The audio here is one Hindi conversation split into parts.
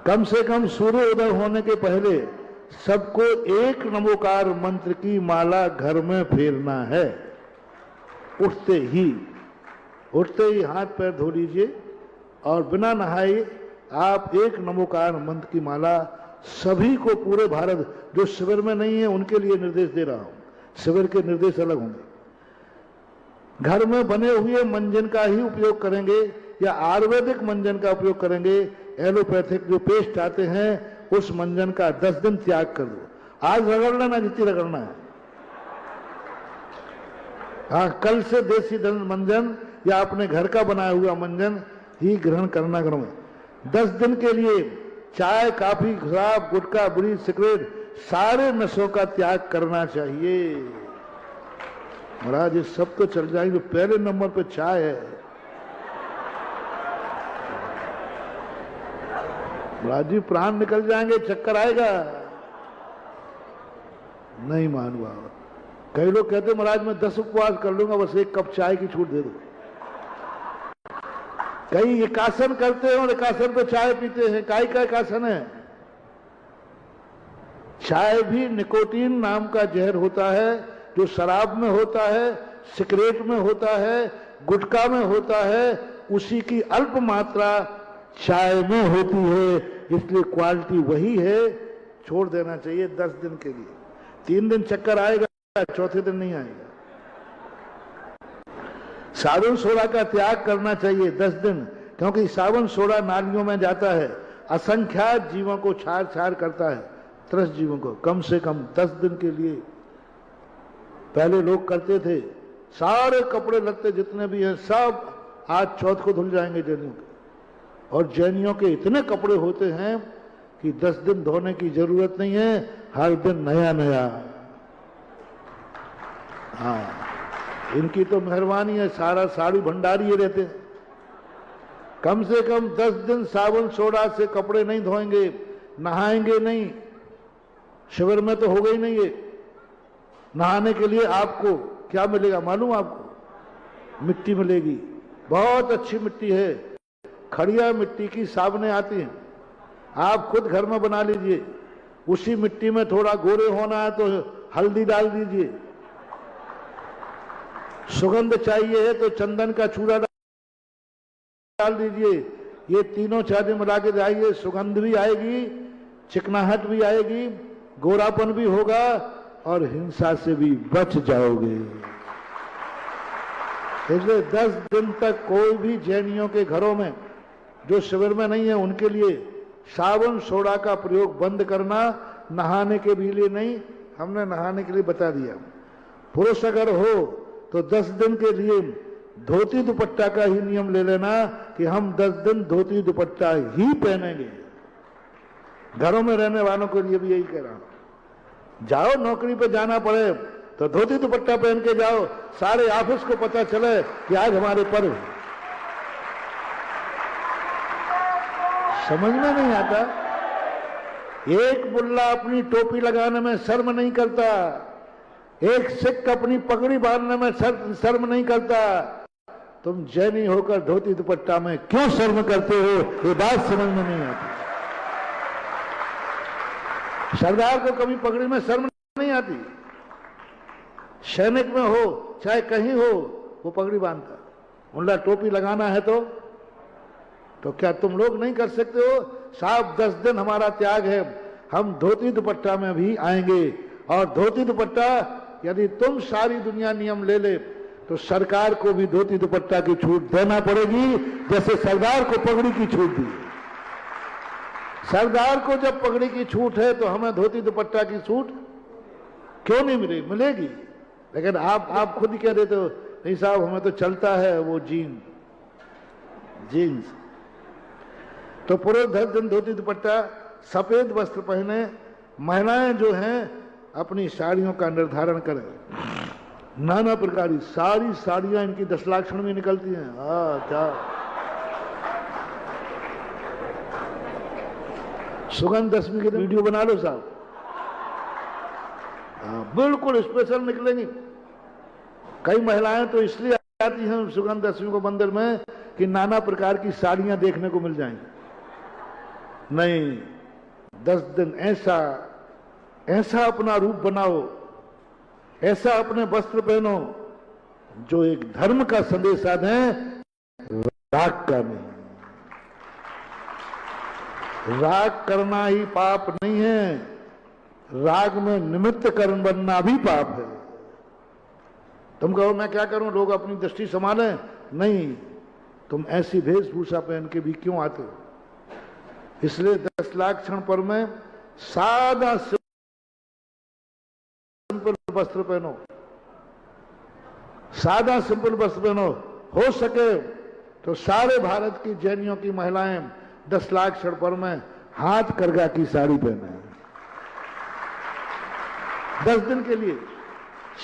कम से कम सूर्योदय होने के पहले सबको एक नमोकार मंत्र की माला घर में फेरना है। उठते ही हाथ पैर धो लीजिए और बिना नहाए आप एक नमोकार मंत्र की माला सभी को, पूरे भारत, जो शिविर में नहीं है उनके लिए निर्देश दे रहा हूं, शिविर के निर्देश अलग होंगे। घर में बने हुए मंजन का ही उपयोग करेंगे या आयुर्वेदिक मंजन का उपयोग करेंगे। एलोपैथिक जो पेस्ट आते हैं उस मंजन का 10 दिन त्याग कर दो। आज रगड़ना ना, जितनी रगड़ना है। हाँ, कल से देसी मंजन या अपने घर का बनाया हुआ मंजन ही ग्रहण करना करो। 10 दिन के लिए चाय, कॉफी, शराब, गुटखा, बीड़ी, सिगरेट, सारे नशों का त्याग करना चाहिए। महाराज ये सब तो चल जाएंगे, पहले नंबर पे चाय है। महाराज जी प्राण निकल जाएंगे, चक्कर आएगा। नहीं मानूंगा। कई लोग कहते महाराज मैं 10 उपवास कर लूंगा, बस 1 कप चाय की छूट दे दो। कई एकासन करते हैं और एकासन पे चाय पीते हैं। काय का एकासन है? चाय भी निकोटीन नाम का जहर होता है, जो शराब में होता है, सिगरेट में होता है, गुटखा में होता है, उसी की अल्प मात्रा चाय में होती है। इसलिए क्वालिटी वही है, छोड़ देना चाहिए 10 दिन के लिए। 3 दिन चक्कर आएगा, चौथे दिन नहीं आएगा। साबुन सोडा का त्याग करना चाहिए 10 दिन, क्योंकि साबुन सोडा नालियों में जाता है, असंख्यात जीवों को छार छार करता है, त्रस्त जीवों को। कम से कम 10 दिन के लिए। पहले लोग करते थे, सारे कपड़े लत्ते जितने भी हैं सब आज चौथ को धुल जाएंगे जैनियों के। और जैनियों के इतने कपड़े होते हैं कि 10 दिन धोने की जरूरत नहीं है, हर दिन नया नया। हाँ, इनकी तो मेहरबानी है, सारा साड़ी भंडारी ये रहते हैं। कम से कम 10 दिन साबुन सोडा से कपड़े नहीं धोएंगे, नहाएंगे नहीं। शिविर में तो होगा ही नहीं ये। नहाने के लिए आपको क्या मिलेगा मालूम? आपको मिट्टी मिलेगी, बहुत अच्छी मिट्टी है, खड़िया मिट्टी की साबुनें आती हैं, आप खुद घर में बना लीजिए। उसी मिट्टी में थोड़ा गोरे होना है तो हल्दी डाल दीजिए, सुगंध चाहिए है तो चंदन का चूड़ा डाल दीजिए। ये तीनों चीजें मिला के जाइए, सुगंध भी आएगी, चिकनाहट भी आएगी, गोरापन भी होगा और हिंसा से भी बच जाओगे। इसलिए 10 दिन तक कोई भी जैनियों के घरों में जो शिविर में नहीं है उनके लिए साबुन सोडा का प्रयोग बंद करना, नहाने के भी लिए नहीं। हमने नहाने के लिए बता दिया। पुरुष अगर हो तो 10 दिन के लिए धोती दुपट्टा का ही नियम ले लेना कि हम 10 दिन धोती दुपट्टा ही पहनेंगे। घरों में रहने वालों के लिए भी यही कह रहा हूं। जाओ नौकरी पे जाना पड़े तो धोती दुपट्टा पहन के जाओ, सारे ऑफिस को पता चले कि आज हमारे पर्व। समझ में नहीं आता। एक मुल्ला अपनी टोपी लगाने में शर्म नहीं करता, एक सिख अपनी पगड़ी बांधने में शर्म नहीं करता। तुम जैनी होकर धोती दुपट्टा में क्यों शर्म करते हो? ये बात समझ में नहीं आती। सरदार को कभी पगड़ी में शर्म नहीं आती। सैनिक में हो चाहे कहीं हो वो पगड़ी बांधता। मुल्ला टोपी लगाना है तो क्या तुम लोग नहीं कर सकते हो? साहब 10 दिन हमारा त्याग है, हम धोती दुपट्टा में भी आएंगे। और धोती दुपट्टा यदि तुम सारी दुनिया नियम ले ले तो सरकार को भी धोती दुपट्टा की छूट देना पड़ेगी, जैसे सरदार को पगड़ी की छूट दी। सरदार को जब पगड़ी की छूट है तो हमें धोती दुपट्टा की छूट क्यों नहीं मिलेगी। लेकिन आप खुद ही कह देते हो नहीं साहब हमें तो चलता है वो जीन्स। तो पुरुष 10 दिन धोती दुपट्टा, सफेद वस्त्र पहने। महिलाएं जो हैं अपनी साड़ियों का निर्धारण करें। नाना प्रकार की सारी साड़ियां इनकी 10 लाक्षण में निकलती हैं। क्या सुगंध दशमी के दिन वीडियो बना लो साहब। बिल्कुल स्पेशल निकलेंगी। कई महिलाएं तो इसलिए आती हैं सुगंध दशमी को मंदिर में कि नाना प्रकार की साड़ियां देखने को मिल जाएंगी। नहीं, 10 दिन ऐसा ऐसा अपना रूप बनाओ, ऐसा अपने वस्त्र पहनो जो एक धर्म का संदेश दें, राग का नहीं। राग करना ही पाप नहीं है, राग में निमित्त कारण बनना भी पाप है। तुम कहो मैं क्या करूं, लोग अपनी दृष्टि संभालें, नहीं, तुम ऐसी वेशभूषा पहन के भी क्यों आते हो? इसलिए 10 लाख क्षण पर्व में सादा सिंपल वस्त्र पहनो, सादा सिंपल वस्त्र पहनो। हो सके तो सारे भारत की जैनियों की महिलाएं 10 लाख क्षण पर्व में हाथ करगा की साड़ी पहने, 10 दिन के लिए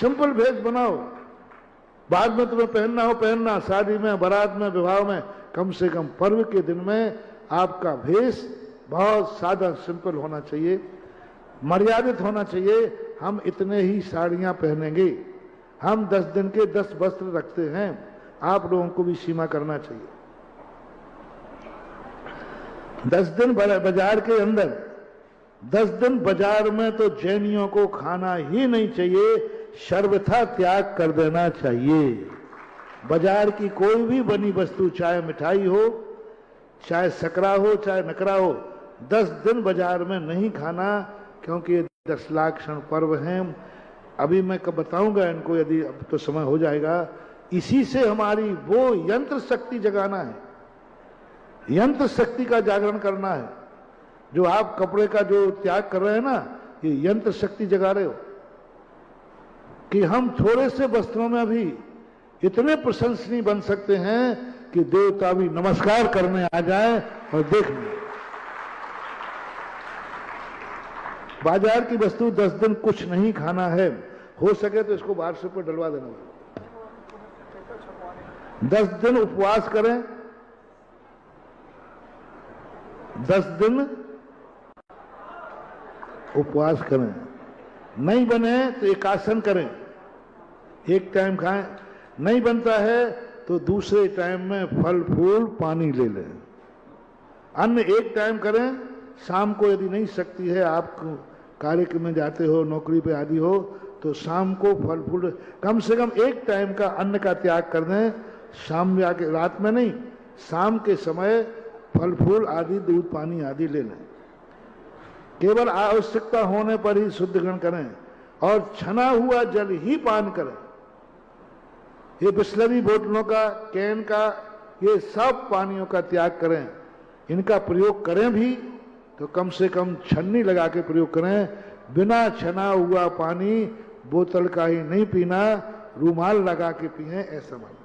सिंपल भेष बनाओ। बाद में तुम्हें पहनना हो पहनना, शादी में, बारात में, विवाह में, कम से कम पर्व के दिन में आपका भेष बहुत सादा सिंपल होना चाहिए, मर्यादित होना चाहिए। हम इतने ही साड़ियां पहनेंगे, हम 10 दिन के 10 वस्त्र रखते हैं, आप लोगों को भी सीमा करना चाहिए। 10 दिन बाजार के अंदर, 10 दिन बाजार में तो जैनियों को खाना ही नहीं चाहिए, सर्वथा त्याग कर देना चाहिए। बाजार की कोई भी बनी वस्तु, चाहे मिठाई हो, चाहे सकरा हो, चाहे नकरा हो, 10 दिन बाजार में नहीं खाना, क्योंकि ये 10 लाख क्षण पर्व हैं। अभी मैं कब बताऊंगा इनको, यदि अब तो समय हो जाएगा। इसी से हमारी वो यंत्र शक्ति जगाना है, यंत्र शक्ति का जागरण करना है। जो आप कपड़े का जो त्याग कर रहे हैं ना, ये यंत्र शक्ति जगा रहे हो कि हम थोड़े से वस्त्रों में भी इतने प्रशंसनीय बन सकते हैं कि देवता भी नमस्कार करने आ जाए और देख लें। बाजार की वस्तु 10 दिन कुछ नहीं खाना है, हो सके तो इसको व्हाट्सएप पर डलवा देना। 10 दिन उपवास करें, 10 दिन उपवास करें, नहीं बने तो एकासन करें, एक टाइम खाएं, नहीं बनता है तो दूसरे टाइम में फल फूल पानी ले लें। अन्न एक टाइम करें, शाम को यदि नहीं सकती है, आप कार्यक्रम में जाते हो, नौकरी पे आदि हो, तो शाम को फल फूल कम से कम एक टाइम का अन्न का त्याग कर दें। शाम में आके, रात में नहीं, शाम के समय फल फूल आदि, दूध पानी आदि ले लें। केवल आवश्यकता होने पर ही शुद्ध ग्रहण करें और छना हुआ जल ही पान करें। ये बिस्लरी बोतलों का, कैन का, ये सब पानियों का त्याग करें। इनका प्रयोग करें भी तो कम से कम छन्नी लगा के प्रयोग करें। बिना छना हुआ पानी बोतल का ही नहीं पीना, रूमाल लगा के पिए, ऐसा मानो।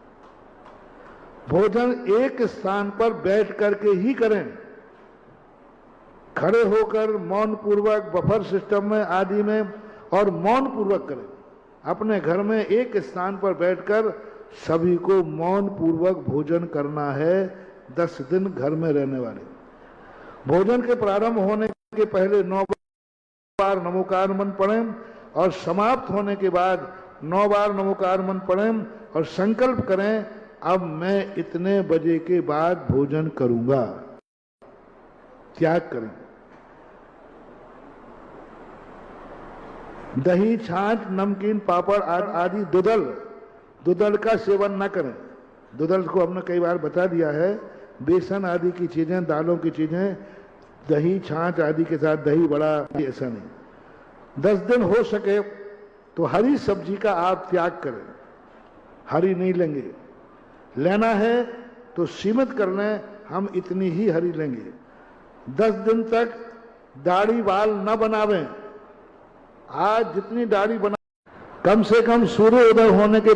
भोजन एक स्थान पर बैठ करके ही करें, खड़े होकर मौन पूर्वक बफर सिस्टम में आदि में, और मौन पूर्वक करें। अपने घर में एक स्थान पर बैठकर सभी को मौन पूर्वक भोजन करना है। 10 दिन घर में रहने वाले भोजन के प्रारंभ होने के पहले 9 बार नमोकार मंत्र पढ़ें और समाप्त होने के बाद 9 बार नमोकार मंत्र पढ़ें और संकल्प करें, अब मैं इतने बजे के बाद भोजन करूंगा। त्याग करें। दही, छाछ, नमकीन, पापड़ आदि दुदल का सेवन न करें। दुदल को हमने कई बार बता दिया है, बेसन आदि की चीजें, दालों की चीजें, दही, छाछ आदि के साथ दही बड़ा, ऐसा नहीं। 10 दिन हो सके तो हरी सब्जी का आप त्याग करें, हरी नहीं लेंगे। लेना है तो सीमित कर लें, हम इतनी ही हरी लेंगे। 10 दिन तक दाढ़ी बाल न बनावें। आज जितनी दाढ़ी बना, कम से कम सूर्योदय होने के